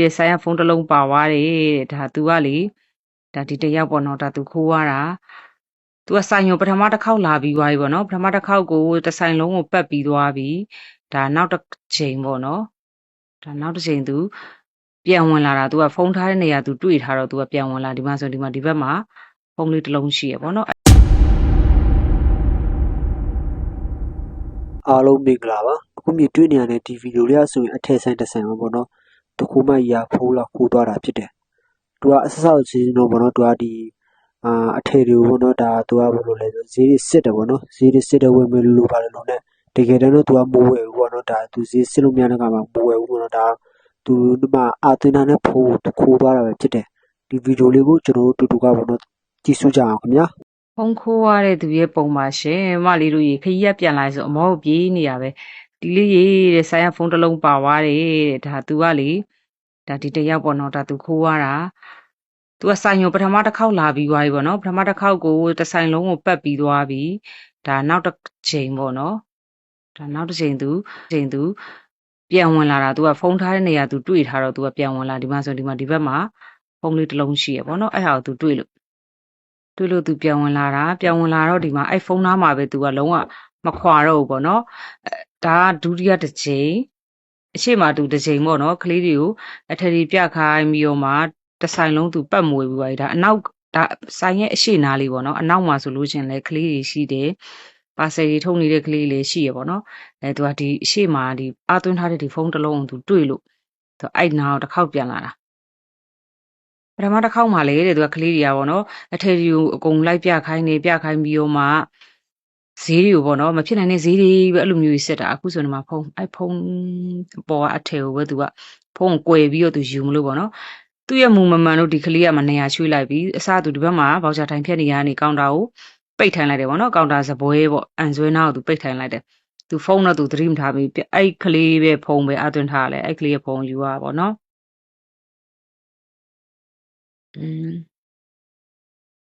တဲ့ဆိုင်ကဖုန်းတစ်လုံးပါသွားတယ်ဒါသူကလေဒါဒီတယောက်ပေါ့နော်ဒါသူခိုးသွားတာသူကဆိုင်ကိုပထမတစ်ခေါက်လာပြီးသွားပြီပေါ့နော်ပထမတစ်ခေါက်ကိုတစ်ဆိုင်လုံးကိုပတ်ပြီးသွားပြီဒါနောက်တစ်ချိန်ပေါ့နော်ဒါနောက်တစ်ချိန်သူပြန်ဝင်လာတာသူကဖုန်းထားတဲ့နေရာသူတွေ့ထားတော့သူကပြန်ဝင်လာဒီမှာဆိုဒီဘက်မှာဖုန်းလေးတစ်လုံးရှိရပေါ့နော်အားလုံးမင်္ဂလာပါအခုမြင်တွေ့နေရတဲ့ဒီဗီဒီယိုလေးဆိုရင်အထက်ဆိုင်တစ်ဆိုင်မှာပေါ့နော်တခုမှရာဖုန်းလောက်ခိုးသွားတာဖြစ်တယ်သူကအစစချင်းတော့ပေါ့နော်သူကဒီအထည်တွေကိုပေါ့နော်ဒါသူကဘယ်လိုလဲဆိုဈေးစစ်တယ်ပေါ့နော်ဈေးစစ်တဲ့ဝင်မလို့ပါတယ်လို့ ਨੇ တကယ်တော့သူကမဝယ်ဘူးပေါ့နော်ဒါသူဈေးစစ်လို့မရတဲ့ကမှာမဝယ်ဘူးပေါ့နော်ဒါသူဒီမှာအာသွင်းတာနဲ့ဖုန်းခိုးသွားတာပဲဖြစ်တယ်ဒီဗီဒီယိုလေးကိုကျွန်တော်တို့တူတူကပေါ့နော်ကြည့်စုကြအောင်ခင်ဗျာဖုန်းခိုးရတဲ့သူရဲ့ပုံပါရှင်မလေးတို့ရေခကြီးကပြန်လာဆိုအမောကိုပြေးနေရပဲဒီလေးရေတဲ့ဆိုင်ကဖုန်းတစ်လုံးပါသွားတယ်ဒါသူကလေဒါဒီတယောက်ပေါ့နော်ဒါသူခိုးသွားတာသူကဆိုင်ကိုပထမတစ်ခေါက်လာပြီးသွားပြီပေါ့နော်ပထမတစ်ခေါက်ကိုတစ်ဆိုင်လုံးကိုပတ်ပြီးသွားပြီဒါနောက်တစ်ချိန်ပေါ့နော်ဒါနောက်တစ်ချိန်သူပြန်ဝင်လာတာသူကဖုန်းထားတဲ့နေရာသူတွေ့ထားတော့သူကပြန်ဝင်လာဒီမှာဆိုဒီဘက်မှာဖုန်းလေးတစ်လုံးရှိရပေါ့နော်အဲ့ဟာကိုသူတွေ့လို့သူပြန်ဝင်လာတော့ဒီမှာအဲ့ဖုန်းသားမှာပဲသူကလုံးဝမခွာတော့ဘူးပေါ့နော်ဒါကဒုတိယတစ်ချိန်အရှိမသူတစ်ချိန်ပေါ့နော်ကလေးတွေကိုအထယ်ကြီးပြခိုင်းပြီးတော့မှတစ်ဆိုင်လုံးသူပတ်မွေပြီးပါဒါအနောက်ဒါဆိုင်ရဲ့အရှိနားလေးပေါ့နော်အနောက်မှာဆိုလို့ရှင်လဲကလေးတွေရှိတယ်ပါဆယ်ကြီးထုံနေတဲ့ကလေးလေးရှိရပေါ့နော်သူကဒီအရှိမဒီအာသွင်းထားတဲ့ဒီဖုန်းတစ်လုံးသူတွေ့လို့သူအဲ့နာကိုတစ်ခေါက်ပြန်လာတာပထမတစ်ခေါက်မှလေတဲ့သူကကလေးတွေကပေါ့နော်အထယ်ကြီးကိုအကုန်လိုက်ပြခိုင်းပြီးတော့မှဈေးတွေကိုပေါ့နော်မဖြစ်နိုင်တဲ့ဈေးတွေပဲအဲ့လိုမျိုးကြီးစစ်တာအခုဆိုဒီမှာဖုန်းပေါ်ကအထယ်ကိုပဲသူကဖုန်းကိုကွယ်ပြီးတော့သူယူမလို့ပေါ့နော်သူ့ရဲ့မူမမှန်လို့ဒီကလေးကမနေရာရွှေ့လိုက်ပြီးအစားသူဒီဘက်မှာဘောက်ချာထိုင်ဖြတ်နေရနေကောင်တာကိုပိတ်ထိုင်လိုက်တယ်ပေါ့နော်ကောင်တာစပွဲပေါ့အန်ဆွဲနာကိုသူပိတ်ထိုင်လိုက်တယ်သူဖုန်းတော့သူသတိမထားပြီးအဲ့ကလေးပဲဖုန်းပဲအသွင်းထားရလဲအဲ့ကလေးရဲ့ဖုန်းယူရပါပေါ့နော်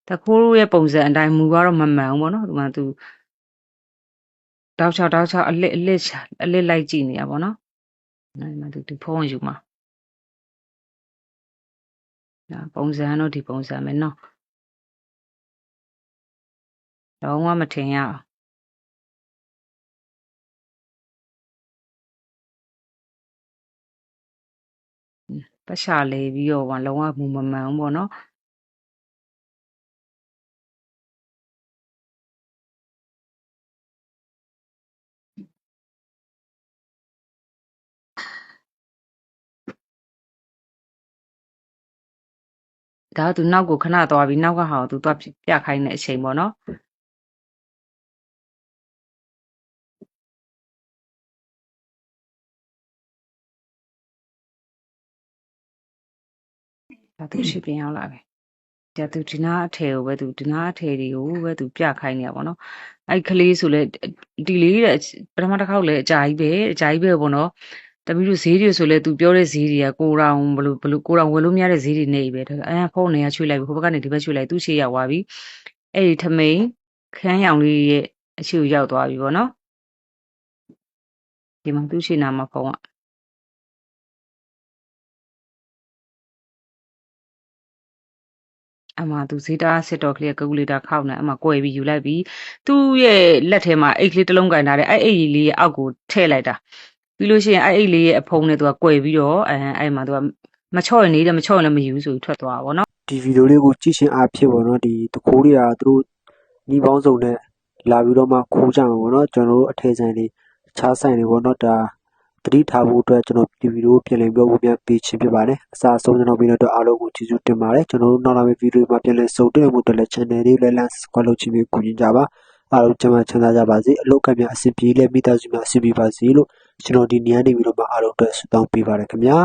တခိုးရဲ့ပုံစံအတိုင်းမူကတော့မမှန်ဘူးပေါ့နော်ဒီမှာသူတောက်ချအလစ်လိုက်ကြည့်နေရပါတော့နော်ဒီမှာသူဖုန်းယူမှာဒါပုံစံတော့ဒီပုံစံပဲနော်လုံးဝမထင်ရအောင်ပတ်ရှာလေပြီးတော့လုံးဝမမှန်ဘူးပေါ့နော်ဒါကသူနောက်ကိုခဏသွားပြီးနောက်ကဟာကိုသူသွားပြခိုင်းတဲ့အချိန်ပေါ့နော်ဒါသူရှိပြန်ရောက်လာပြီဒါသူဒီနာအထည်ကိုပဲသူဒီနာအထည်တွေကိုပဲသူပြခိုင်းနေရပါတော့အဲ့ကလေးဆိုလဲဒီလေးတဲ့ပထမတစ်ခေါက်လဲအကြာကြီးပဲပေါ့နော်တမီးတို့ဈေးတွေဆိုလဲသူပြောတဲ့ဈေးတွေကကိုရောင်ဘလို့ကိုရောင်ဝယ်လို့မရတဲ့ဈေးတွေနေပဲဖုန်းနေရချွေးလိုက်ပြီဟိုဘက်ကနေဒီဘက်ချွေးလိုက်သူ့ရှေ့ရောက်သွားပြီအဲ့ဒီထမိန်ခန်းရောင်လေးရဲ့အရှိကိုရောက်သွားပြီပေါ့နော်ဒီမှာသူ့ရှေ့နာမှာဖုန်းကအမှသူဈေးတားစစ်တော့ကလေးကကူလီတာခောက်နေအမှကွယ်ပြီးယူလိုက်ပြီးသူ့ရဲ့လက်ထဲမှာအိတ်ကလေးတစ်လုံးကင်ထားတယ်အဲ့အိတ်လေးရဲ့အောက်ကိုထည့်လိုက်တာပြီးလို့ရှိရင်အဲ့အိတ်လေးရဲ့အဖုံးနဲ့သူကကွယ်ပြီးတော့အဲ့မှာသူကမချော့ရင်နေတယ်မချော့ရင်လည်းမယူဆိုပြီးထွက်သွားတာပေါ့နော်ဒီဗီဒီယိုလေးကိုကြည့်ရှင်အားဖြစ်ပေါ့နော်ဒီတခိုးတွေကသူတို့ညီပေါင်းစုံနဲ့လာပြီးတော့မှခိုးကြမှာပေါ့နော်ကျွန်တော်တို့အထည်ဆိုင်တွေခြားဆိုင်တွေပေါ့နော်ဒါတတိထားဖို့အတွက်ကျွန်တော်ဒီဗီဒီယိုပြန်လည်ပြီးတော့ဝေမျှပေးခြင်းဖြစ်ပါတယ်အစားဆုံးကျွန်တော်ပြီးတော့အားလုံးကိုကျေးဇူးတင်ပါတယ်ကျွန်တော်တို့နောက်လာမယ့်ဗီဒီယိုမှာပြန်လည်ဆုံတွေ့မှုအတွက်လည်း channel လေးလည်း like subscribe လုပ်ခြင်းပြီးကူညီကြပါအားလုံးကျမ်းမာချမ်းသာကြပါစေအလောက်ကများအဆင်ပြေလည်းမိသားစုများအဆင်ပြေပါစေလို့ကျွန်တော်ဒီနေရာနေပြီးတော့မှအားလုံးအတွက်ဆုတောင်းပေးပါတယ်ခင်ဗျာ